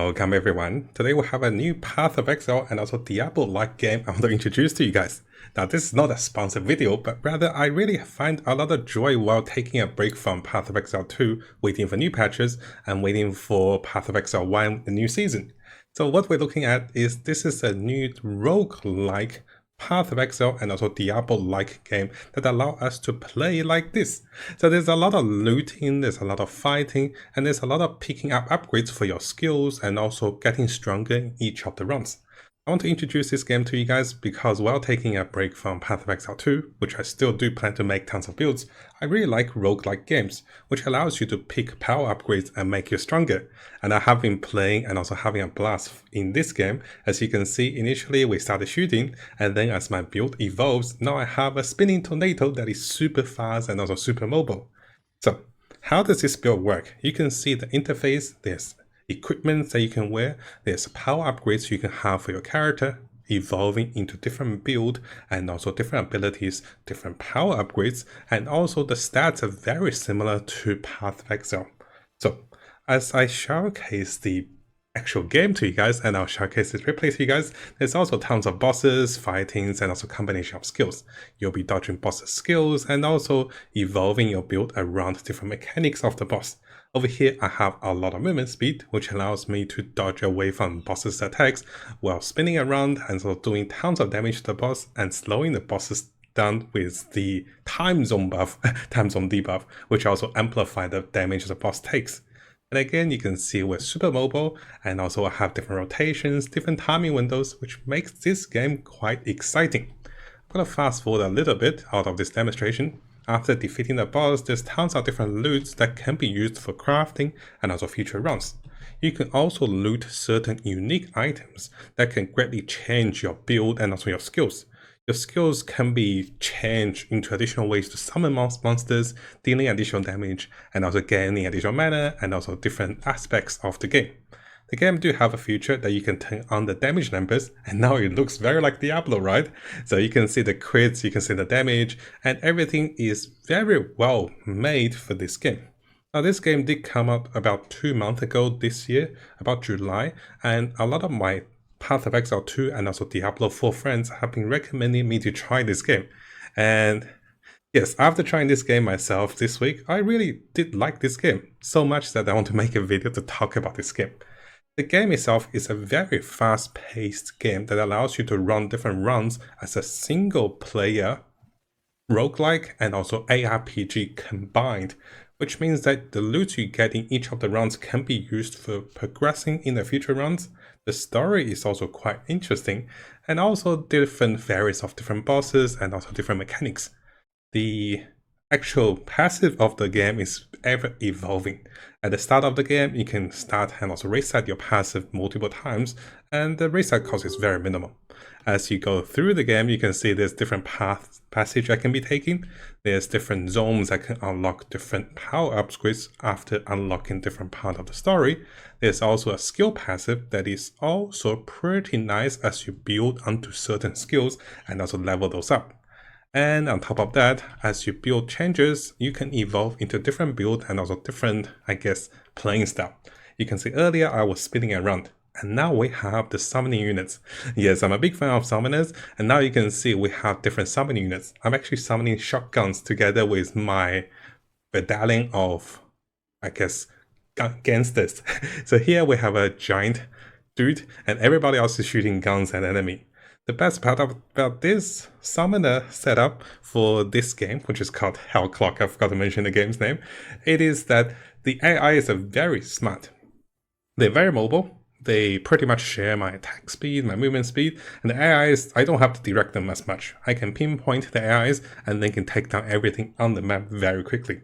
Welcome everyone. Today we have a new Path of Exile and also Diablo-like game I want to introduce to you guys. Now this is not a sponsored video, but rather I really find a lot of joy while taking a break from Path of Exile 2, waiting for new patches and waiting for Path of Exile 1, the new season. So what we're looking at is this is a new rogue-like Path of Exile and also Diablo-like game that allow us to play like this. So there's a lot of looting, there's a lot of fighting, and there's a lot of picking up upgrades for your skills and also getting stronger in each of the runs. I want to introduce this game to you guys because while taking a break from Path of Exile 2, which I still do plan to make tons of builds, I really like roguelike games, which allows you to pick power upgrades and make you stronger. And I have been playing and also having a blast in this game. As you can see, initially we started shooting, and then as my build evolves, now I have a spinning tornado that is super fast and also super mobile. So, how does this build work? You can see the interface, there's equipment that you can wear, there's power upgrades you can have for your character, evolving into different build and also different abilities, different power upgrades, and also the stats are very similar to Path of Exile. So as I showcase the actual game to you guys, and I'll showcase this replay to you guys, there's also tons of bosses, fightings, and also combination of skills. You'll be dodging bosses' skills and also evolving your build around different mechanics of the boss. Over here, I have a lot of movement speed, which allows me to dodge away from bosses' attacks while spinning around and so doing tons of damage to the boss and slowing the bosses down with the time zone debuff, which also amplify the damage the boss takes. And again, you can see we're super mobile and also I have different rotations, different timing windows, which makes this game quite exciting. I'm going to fast forward a little bit out of this demonstration. After defeating the boss, there's tons of different loots that can be used for crafting and also future runs. You can also loot certain unique items that can greatly change your build and also your skills. Your skills can be changed into additional ways to summon monsters, dealing additional damage, and also gaining additional mana, and also different aspects of the game. The game do have a feature that you can turn on the damage numbers, and now it looks very like Diablo, right? So you can see the crits, you can see the damage, and everything is very well made for this game. Now this game did come out about 2 months ago this year, about July, and a lot of my Path of Exile 2 and also Diablo 4 friends have been recommending me to try this game. And yes, after trying this game myself this week, I really did like this game, so much that I want to make a video to talk about this game. The game itself is a very fast-paced game that allows you to run different runs as a single-player roguelike and also ARPG combined, which means that the loot you get in each of the runs can be used for progressing in the future runs. The story is also quite interesting, and also different variants of different bosses and also different mechanics. The actual passive of the game is ever evolving. At the start of the game, you can start and also reset your passive multiple times, and the reset cost is very minimal. As you go through the game, you can see there's different passage that can be taken. There's different zones that can unlock different power upgrades after unlocking different part of the story. There's also a skill passive that is also pretty nice as you build onto certain skills and also level those up. And on top of that, as you build changes, you can evolve into different build and also different, playing style. You can see earlier I was spinning around, and now we have the summoning units. Yes, I'm a big fan of summoners, and now you can see we have different summoning units. I'm actually summoning shotguns together with my battalion of, gangsters. So here we have a giant dude, and everybody else is shooting guns at enemy. The best part about this summoner setup for this game, which is called Hellclock, I forgot to mention the game's name, it is that the AI is very smart. They're very mobile, they pretty much share my attack speed, my movement speed, and the AIs, I don't have to direct them as much. I can pinpoint the AIs and they can take down everything on the map very quickly.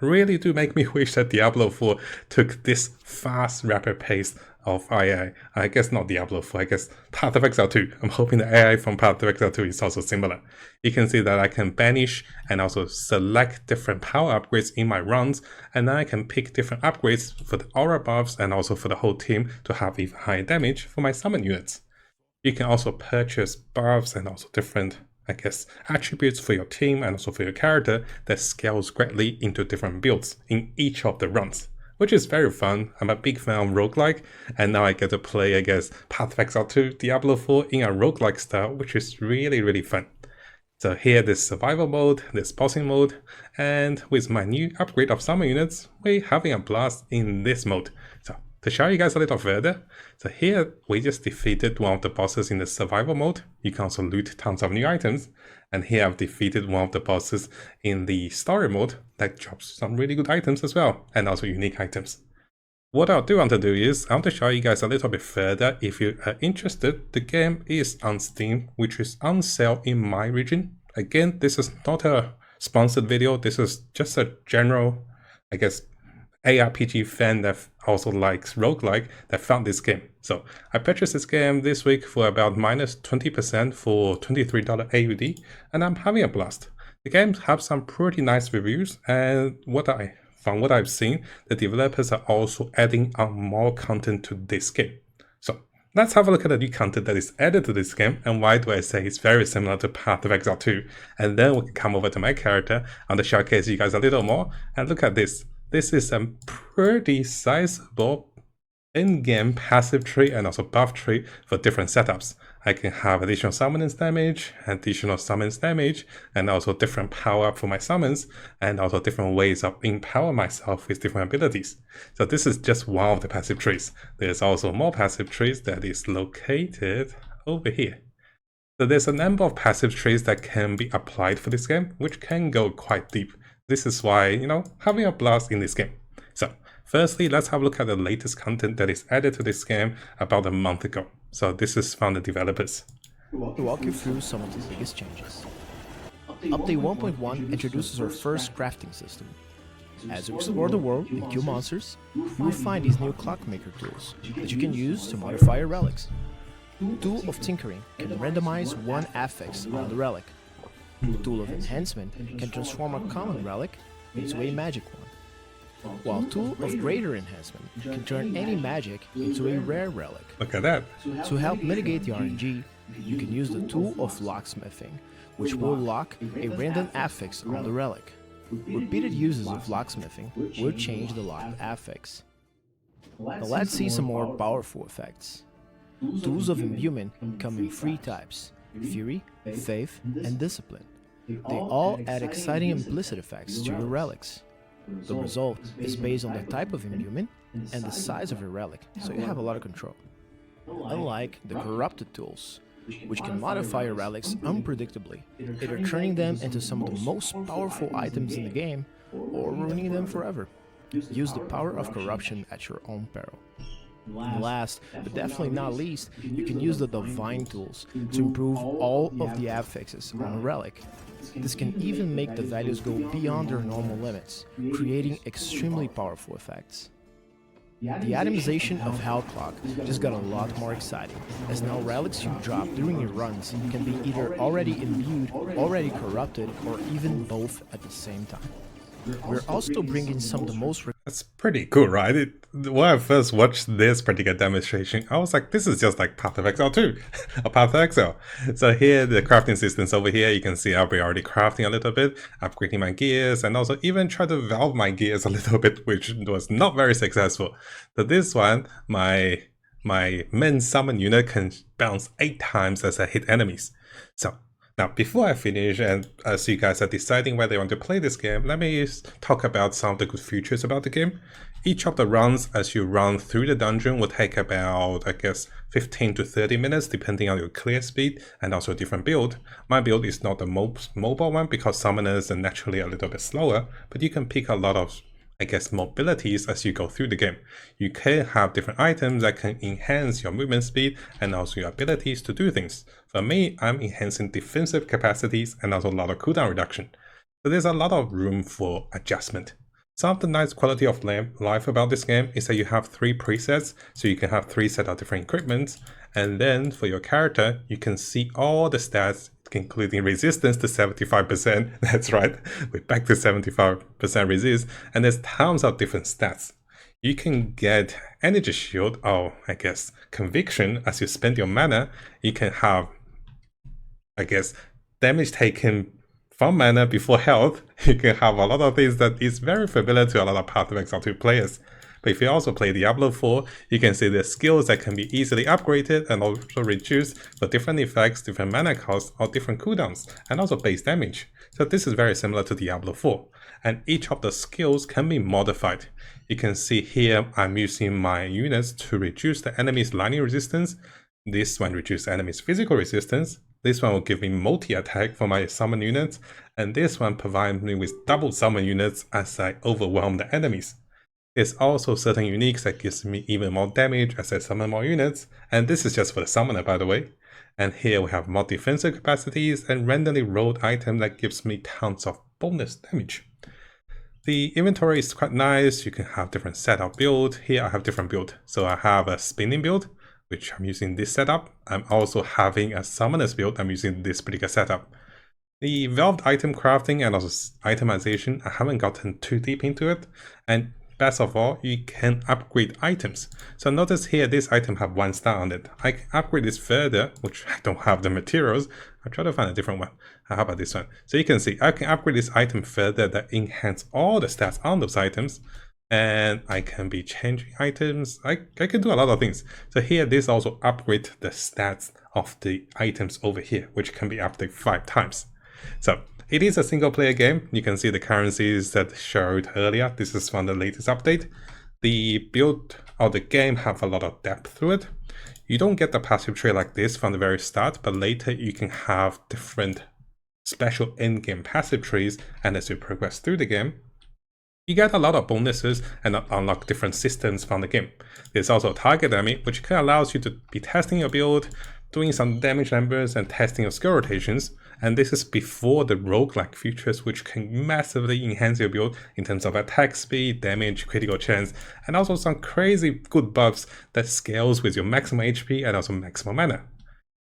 Really do make me wish that Diablo 4 took this fast, rapid pace of AI. I guess not Diablo 4, I guess Path of Exile 2. I'm hoping the AI from Path of Exile 2 is also similar. You can see that I can banish and also select different power upgrades in my runs, and then I can pick different upgrades for the aura buffs and also for the whole team to have even higher damage for my summon units. You can also purchase buffs and also different attributes for your team and also for your character that scales greatly into different builds in each of the runs. which is very fun. I'm a big fan of roguelike, and now I get to play, I guess, Path of Exile 2, Diablo 4 in a roguelike style, which is really, really fun. So here, this survival mode, this bossing mode, and with my new upgrade of summon units, we're having a blast in this mode. So to show you guys a little further, so here we just defeated one of the bosses in the survival mode. You can also loot tons of new items. And here I've defeated one of the bosses in the story mode that drops some really good items as well, and also unique items. What I do want to do is, I want to show you guys a little bit further. If you are interested, the game is on Steam, which is on sale in my region. Again, this is not a sponsored video, this is just a general, I guess, ARPG fan that also likes roguelike that found this game. So I purchased this game this week for about minus 20% for $23 AUD, and I'm having a blast. The game has some pretty nice reviews, and from what I've seen, the developers are also adding on more content to this game. So let's have a look at the new content that is added to this game, and why do I say it's very similar to Path of Exile 2. And then we can come over to my character. I want to showcase you guys a little more, and look at this. This is a pretty sizable in-game passive tree and also buff tree for different setups. I can have additional summons damage, and also different power up for my summons, and also different ways of empower myself with different abilities. So this is just one of the passive trees. There's also more passive trees that is located over here. So there's a number of passive trees that can be applied for this game, which can go quite deep. This is why, having a blast in this game. So firstly, let's have a look at the latest content that is added to this game about a month ago. So this is from the developers. To walk you through some of the biggest changes. Update 1.1 introduces our first crafting system. As you explore the world and kill monsters, you will find these new clockmaker tools that you can use to modify your relics. Tool of Tinkering can randomize one affix on the relic. Tool of Enhancement can transform a common relic into a magic one, while Tool of Greater Enhancement can turn any magic into a rare relic. Look at that. To help mitigate the RNG, you can use the Tool of Locksmithing, which will lock a random affix on the relic. Repeated uses of locksmithing will change the locked affix. Now let's see some more powerful effects. Tools of Imbuement come in 3 types: Fury, Faith, and Discipline. They all add exciting implicit effects to your relics. The result is based on the type of imbuement and the size of your relic, so you have a lot of control. Unlike the Corrupted tools, which can modify your relics unpredictably, either turning them into some of the most powerful items in the game, or ruining them forever. Use the power of corruption at your own peril. And last, but definitely not least, you can use the Divine tools to improve all of the affixes on a relic. This can even make the values go beyond their normal limits, creating extremely powerful effects. The itemization of Hellclock just got a lot more exciting, as now relics you drop during your runs can be either already imbued, already corrupted, or even both at the same time. We're also bringing some of the most... That's pretty cool, right? When I first watched this particular demonstration, I was like, this is just like Path of Exile 2, or Path of Exile. So here, the crafting systems over here, you can see I'll be already crafting a little bit, upgrading my gears, and also even try to valve my gears a little bit, which was not very successful. So this one, my main summon unit can bounce 8 times as I hit enemies. So now, before I finish, and as you guys are deciding whether you want to play this game, let me talk about some of the good features about the game. Each of the runs as you run through the dungeon will take about, I guess, 15 to 30 minutes, depending on your clear speed and also a different build. My build is not the most mobile one because summoners are naturally a little bit slower, but you can pick a lot of, I guess, mobilities as you go through the game. You can have different items that can enhance your movement speed and also your abilities to do things. For me, I'm enhancing defensive capacities and also a lot of cooldown reduction. So there's a lot of room for adjustment. Some of the nice quality of life about this game is that you have 3 presets, so you can have 3 sets of different equipments, and then for your character, you can see all the stats, including resistance to 75%, that's right, we're back to 75% resist, and there's tons of different stats. You can get energy shield, or I guess conviction, as you spend your mana. You can have, I guess, damage taken from mana before health. You can have a lot of things that is very familiar to a lot of Path of Exile 2 players. But if you also play Diablo 4, you can see the skills that can be easily upgraded and also reduced for different effects, different mana costs, or different cooldowns, and also base damage. So this is very similar to Diablo 4, and each of the skills can be modified. You can see here I'm using my units to reduce the enemy's lightning resistance. This one reduces enemy's physical resistance. This one will give me multi-attack for my summon units, and this one provides me with double summon units as I overwhelm the enemies. There's also certain uniques that gives me even more damage as I summon more units, and this is just for the summoner, by the way. And here we have more defensive capacities and randomly rolled item that gives me tons of bonus damage. The inventory is quite nice. You can have different setup build. Here I have different build. So I have a spinning build, which I'm using this setup. I'm also having a summoner's build. I'm using this particular setup. The valved item crafting and also itemization, I haven't gotten too deep into it. And best of all, you can upgrade items. So notice here, this item have 1 star on it. I can upgrade this further, which I don't have the materials. I'll try to find a different one. How about this one? So you can see I can upgrade this item further that enhance all the stats on those items. And I can be changing items. I can do a lot of things. So here, this also upgrade the stats of the items over here, which can be updated 5 times. So it is a single player game. You can see the currencies that showed earlier. This is from the latest update. The build of the game have a lot of depth to it. You don't get the passive tree like this from the very start, but later you can have different special endgame passive trees, and as you progress through the game, you get a lot of bonuses and unlock different systems from the game. There's also a target enemy, which allows you to be testing your build, doing some damage numbers and testing your skill rotations. And this is before the roguelike features, which can massively enhance your build in terms of attack speed, damage, critical chance, and also some crazy good buffs that scales with your maximum HP and also maximum mana.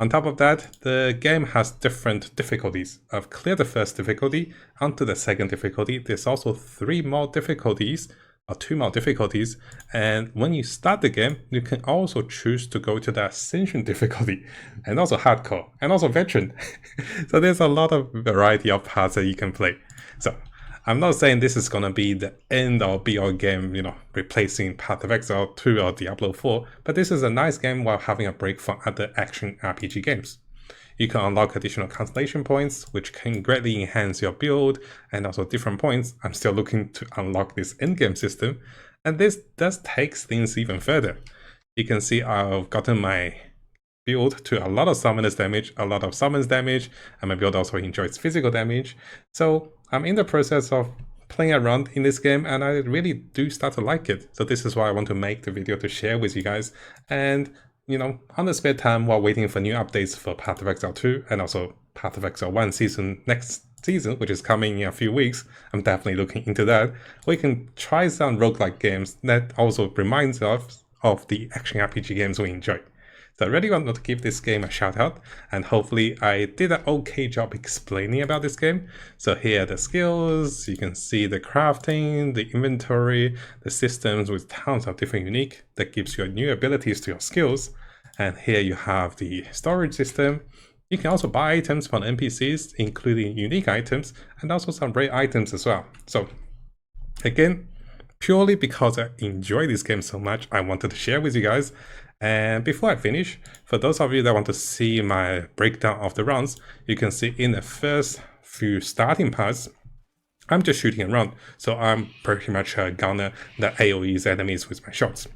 On top of that, the game has different difficulties. I've cleared the first difficulty onto the second difficulty. There's also 3 more difficulties, or 2 more difficulties, and when you start the game, you can also choose to go to the Ascension difficulty, and also Hardcore, and also Veteran. So there's a lot of variety of paths that you can play. So I'm not saying this is gonna be the end or be all game, replacing Path of Exile 2 or Diablo 4, but this is a nice game while having a break from other action RPG games. You can unlock additional constellation points, which can greatly enhance your build, and also different points. I'm still looking to unlock this endgame system, and this does take things even further. You can see I've gotten my build to a lot of summoners damage, a lot of summons damage, and my build also enjoys physical damage. So I'm in the process of playing around in this game, and I really do start to like it. So this is why I want to make the video to share with you guys. And on the spare time while waiting for new updates for Path of Exile 2 and also Path of Exile 1 season next season, which is coming in a few weeks, I'm definitely looking into that. We can try some roguelike games that also reminds us of the action RPG games we enjoy. So I really want to give this game a shout out, and hopefully I did an okay job explaining about this game. So here are the skills, you can see the crafting, the inventory, the systems with tons of different unique that gives you new abilities to your skills. And here you have the storage system. You can also buy items from NPCs, including unique items, and also some rare items as well. So again, purely because I enjoy this game so much, I wanted to share with you guys. And before I finish, for those of you that want to see my breakdown of the runs, you can see in the first few starting parts, I'm just shooting around. So I'm pretty much gonna the AoE's enemies with my shots.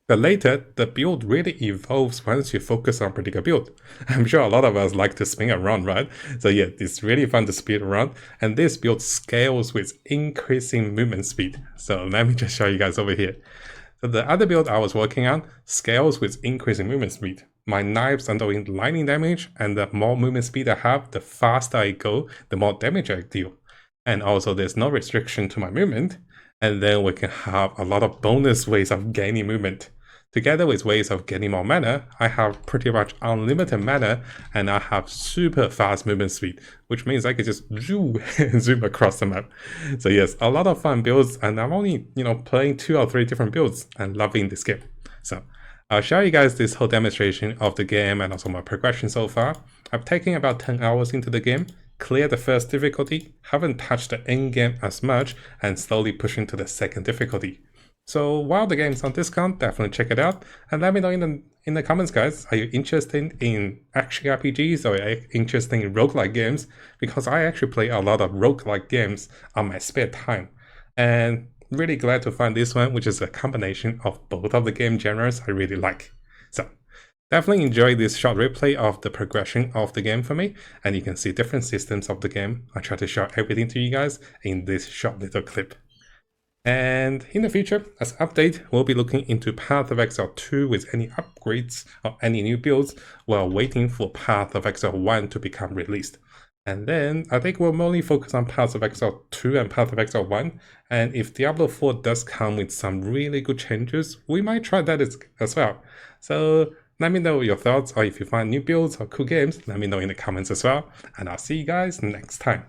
But later, the build really evolves once you focus on particular build. I'm sure a lot of us like to spin around, right? So yeah, it's really fun to speed around. And this build scales with increasing movement speed. So let me just show you guys over here. So the other build I was working on scales with increasing movement speed. My knives are doing lightning damage, and the more movement speed I have, the faster I go, the more damage I deal. And also there's no restriction to my movement. And then we can have a lot of bonus ways of gaining movement. Together with ways of getting more mana, I have pretty much unlimited mana, and I have super fast movement speed, which means I can just zoom across the map. So yes, a lot of fun builds, and I'm only, playing 2 or 3 different builds and loving this game. So I'll show you guys this whole demonstration of the game and also my progression so far. I've taken about 10 hours into the game, cleared the first difficulty, haven't touched the end game as much, and slowly pushing to the second difficulty. So while the game's on discount, definitely check it out and let me know in the comments, guys. Are you interested in action RPGs or are you interested in roguelike games? Because I actually play a lot of roguelike games on my spare time, and really glad to find this one, which is a combination of both of the game genres I really like. So definitely enjoy this short replay of the progression of the game for me, and you can see different systems of the game. I try to show everything to you guys in this short little clip. And in the future, as an update, we'll be looking into Path of Exile 2 with any upgrades or any new builds while waiting for Path of Exile 1 to become released. And then I think we'll mainly focus on Path of Exile 2 and Path of Exile 1. And if Diablo 4 does come with some really good changes, we might try that as well. So let me know your thoughts, or if you find new builds or cool games, let me know in the comments as well. And I'll see you guys next time.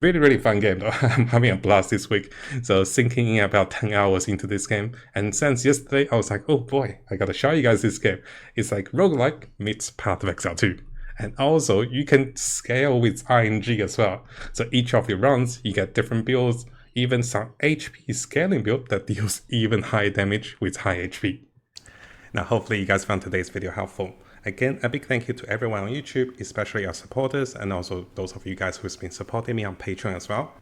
Really fun game though. I'm having a blast this week. So sinking in about 10 hours into this game. And since yesterday, I was like, oh boy, I gotta show you guys this game. It's like roguelike meets Path of Exile 2. And also, you can scale with RNG as well. So each of your runs, you get different builds, even some HP scaling build that deals even higher damage with high HP. Now, hopefully you guys found today's video helpful. Again, a big thank you to everyone on YouTube, especially our supporters, and also those of you guys who's been supporting me on Patreon as well.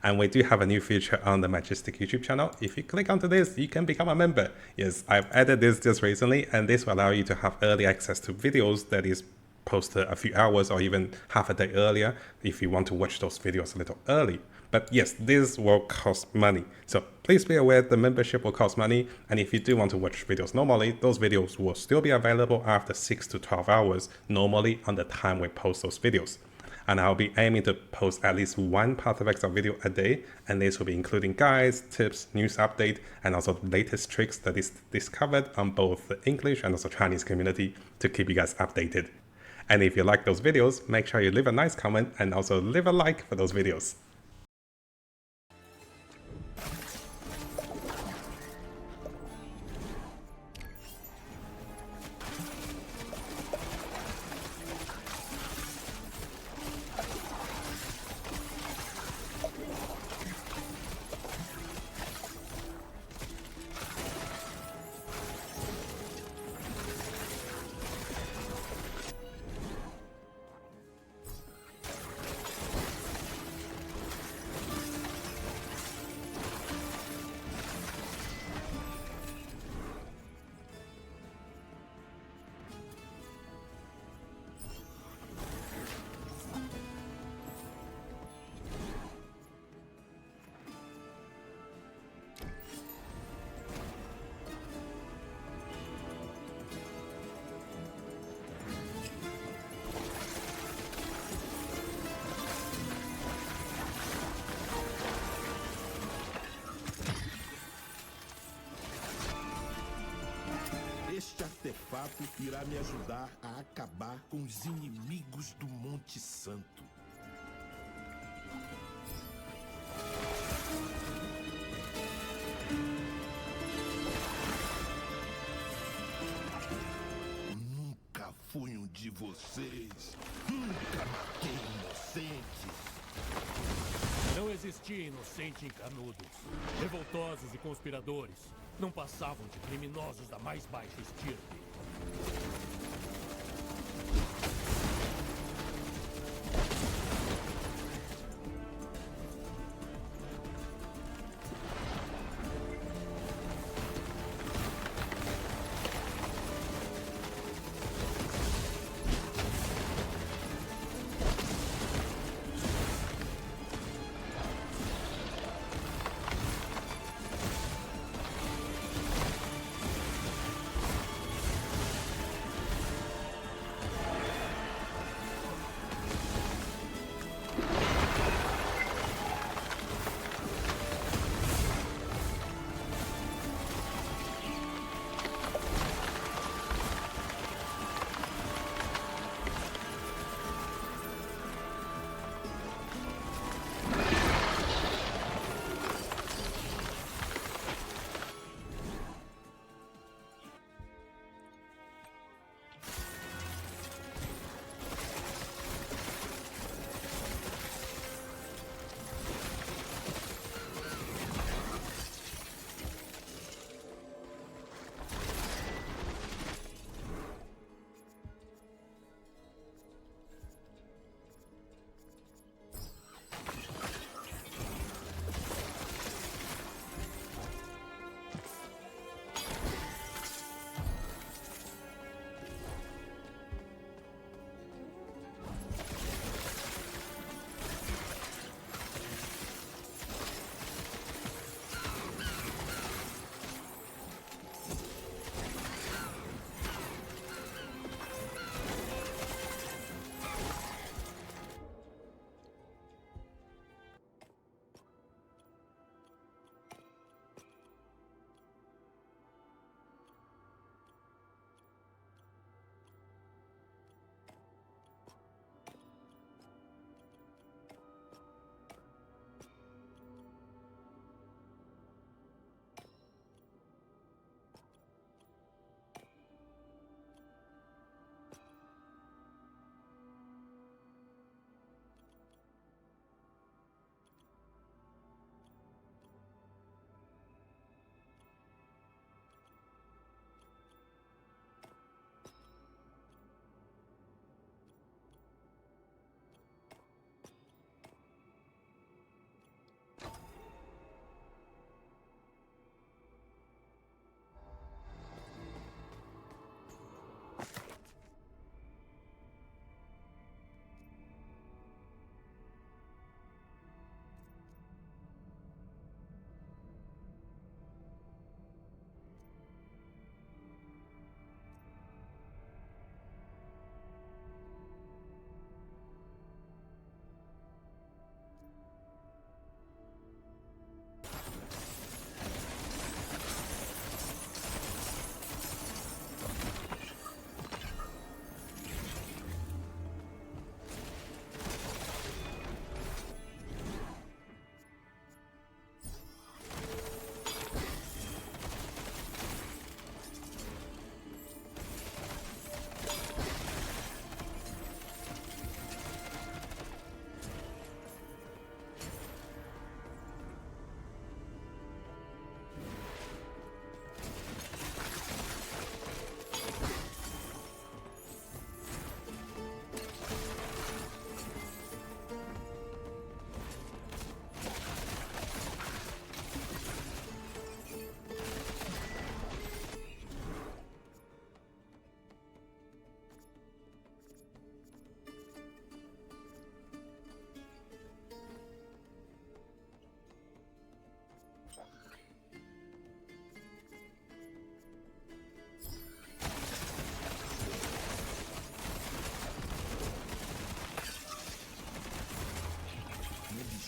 And we do have a new feature on the Majestic YouTube channel. If you click onto this, you can become a member. Yes, I've added this just recently, and this will allow you to have early access to videos that is posted a few hours or even half a day earlier if you want to watch those videos a little early. But yes, this will cost money. So please be aware the membership will cost money. And if you do want to watch videos normally, those videos will still be available after 6 to 12 hours, normally on the time we post those videos. And I'll be aiming to post at least one Path of Exile video a day. And this will be including guides, tips, news update, and also the latest tricks that is discovered on both the English and also Chinese community to keep you guys updated. And if you like those videos, make sure you leave a nice comment and also leave a like for those videos. Este artefato irá me ajudar a acabar com os inimigos do Monte Santo. Nunca fui um de vocês. Nunca matei inocentes. Não existia inocente em Canudos. Revoltosos e conspiradores não passavam de criminosos da mais baixa estirpe.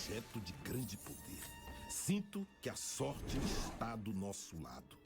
projeto de grande poder. Sinto que a sorte está do nosso lado.